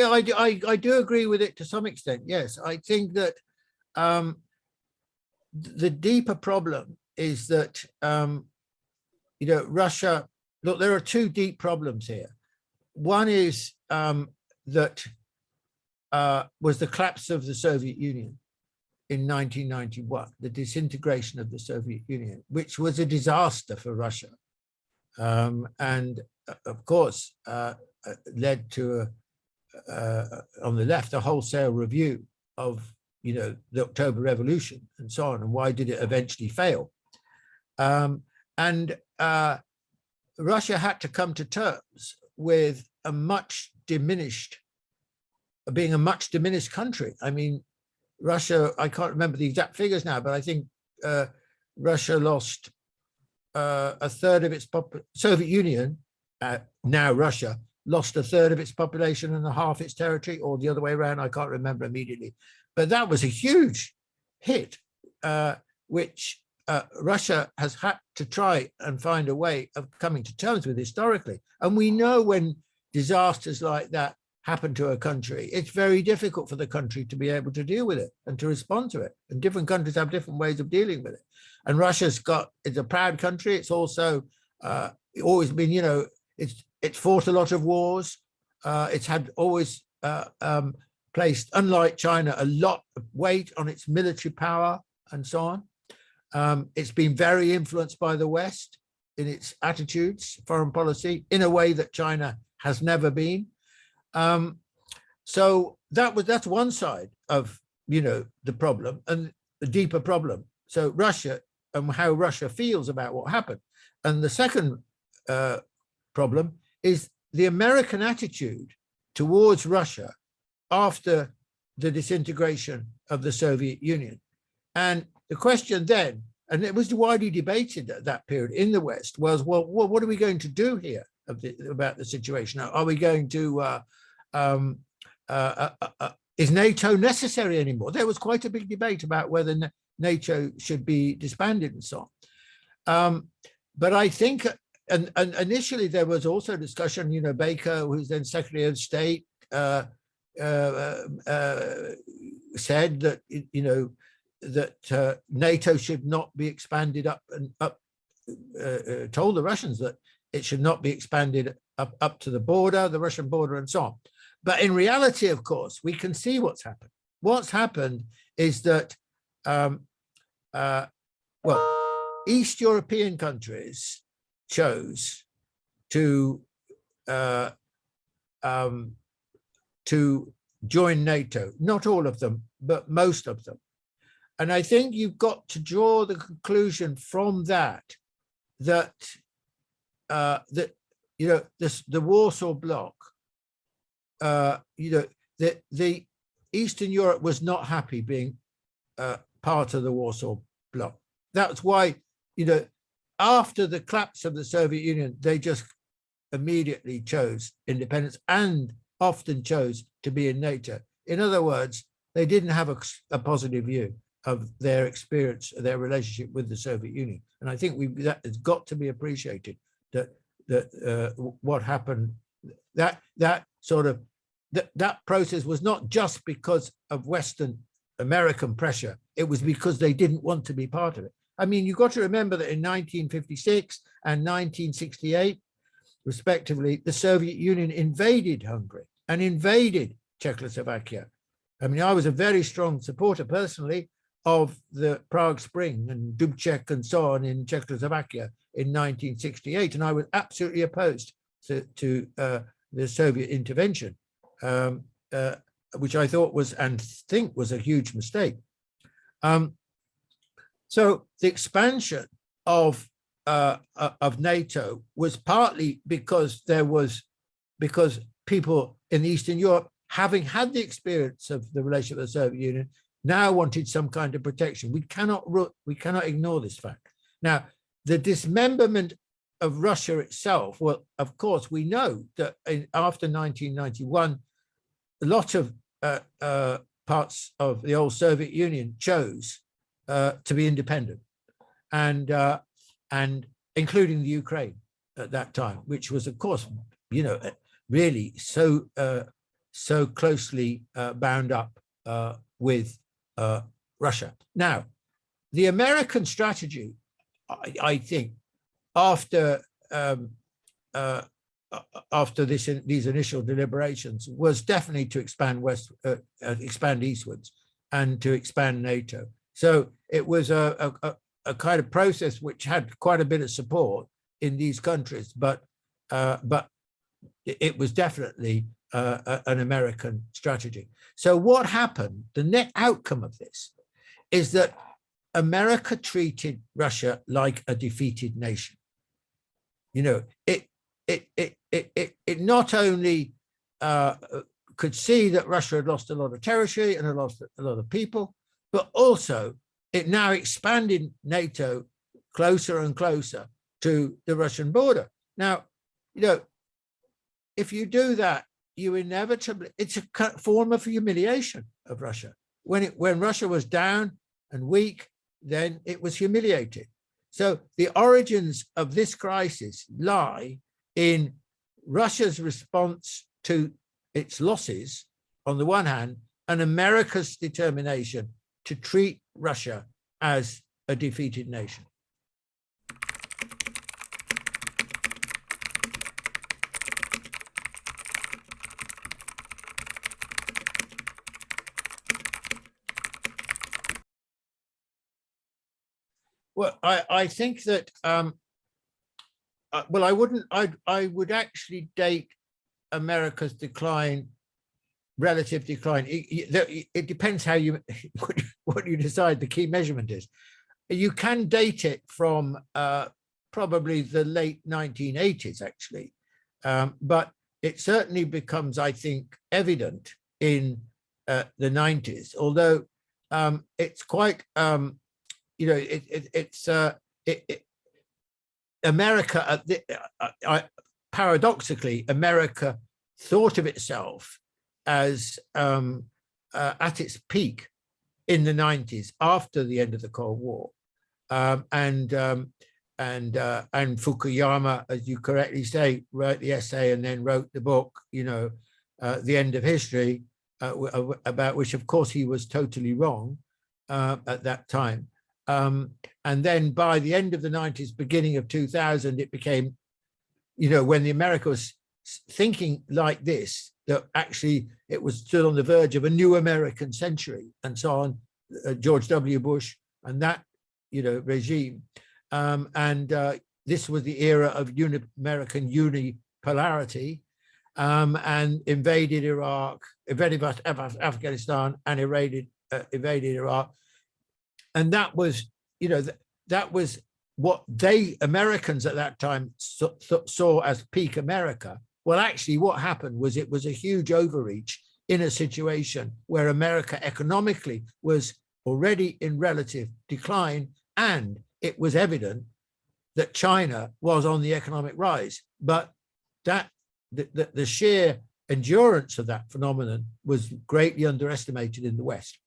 Yeah, I do agree with it to some extent. Yes, I think that the deeper problem is that Russia. Look, there are two deep problems here. One is that was the collapse of the Soviet Union in 1991, the disintegration of the Soviet Union, which was a disaster for Russia, and of course led to on the left a wholesale review of the October Revolution and so on, and why did it eventually fail? Russia had to come to terms with being a much diminished country. I mean, Russia, I can't remember the exact figures now, but I think Russia lost a third of its Soviet Union, now Russia, lost a third of its population and a half its territory, or the other way around, I can't remember immediately. But that was a huge hit, which Russia has had to try and find a way of coming to terms with historically. And we know when disasters like that happen to a country, it's very difficult for the country to be able to deal with it and to respond to it. And different countries have different ways of dealing with it. And it's a proud country. It's also always been, it's fought a lot of wars. It's had always placed, unlike China, a lot of weight on its military power and so on. It's been very influenced by the West in its attitudes, foreign policy, in a way that China has never been. So that's one side of the problem, and the deeper problem. So Russia and how Russia feels about what happened. And the second problem is the American attitude towards Russia after the disintegration of the Soviet Union. And the question then, and it was widely debated at that period in the West, was, well, what are we going to do here about the situation? Are we going to, is NATO necessary anymore? There was quite a big debate about whether NATO should be disbanded and so on. But I think, and initially there was also discussion, Baker, who's then Secretary of State, said that, that NATO should not be expanded up, told the Russians that it should not be expanded up to the Russian border and so on. But in reality, of course, we can see what's happened. What's happened is that, East European countries chose to join NATO. Not all of them, but most of them. And I think you've got to draw the conclusion from that the Warsaw Bloc, the Eastern Europe was not happy being part of the Warsaw Bloc. That's why, after the collapse of the Soviet Union, they just immediately chose independence and often chose to be in NATO. In other words, they didn't have a positive view of their experience, their relationship with the Soviet Union. And I think that has got to be appreciated, that what happened, that process was not just because of Western American pressure. It was because they didn't want to be part of it. I mean, you've got to remember that in 1956 and 1968, respectively, the Soviet Union invaded Hungary and invaded Czechoslovakia. I mean, I was a very strong supporter personally of the Prague Spring and Dubček and so on in Czechoslovakia in 1968, and I was absolutely opposed to the Soviet intervention, which I thought was and think was a huge mistake. So the expansion of NATO was partly because people in Eastern Europe, having had the experience of the relationship with the Soviet Union, now wanted some kind of protection. We cannot ignore this fact. Now, the dismemberment of Russia itself, well, of course, we know that after 1991, a lot of parts of the old Soviet Union chose to be independent, and including the Ukraine at that time, which was, of course, really so so closely bound up with Russia. Now, the American strategy, I think, after these initial deliberations, was definitely to expand eastwards and to expand NATO. So it was a kind of process which had quite a bit of support in these countries, but it was definitely an American strategy. So what happened? The net outcome of this is that America treated Russia like a defeated nation. You know, it not only could see that Russia had lost a lot of territory and had lost a lot of people, but also it now expanded NATO closer and closer to the Russian border. Now, you know, if you do that, you inevitably, it's a form of humiliation of Russia. When Russia was down and weak, then it was humiliated. So the origins of this crisis lie in Russia's response to its losses on the one hand, and America's determination to treat Russia as a defeated nation. Well, I think that, well, I would actually date America's decline, relative decline. It depends how what you decide the key measurement is. You can date it from probably the late 1980s, actually, but it certainly becomes, I think, evident in the 90s, although it's quite, you know, America, paradoxically, America thought of itself as at its peak in the 90s after the end of the Cold War, and Fukuyama, as you correctly say, wrote the essay and then wrote the book, you know, The End of History, about which, of course, he was totally wrong at that time. And then by the end of the 90s, beginning of 2000, it became, you know, when the America was thinking like this, that actually it was still on the verge of a new American century and so on, George W. Bush and that, you know, regime. This was the era of American unipolarity, and invaded Iraq, invaded Afghanistan, and invaded Iraq. And that was, you know, that was what Americans at that time saw as peak America. Well, actually, what happened was it was a huge overreach in a situation where America economically was already in relative decline, and it was evident that China was on the economic rise. But that the sheer endurance of that phenomenon was greatly underestimated in the West.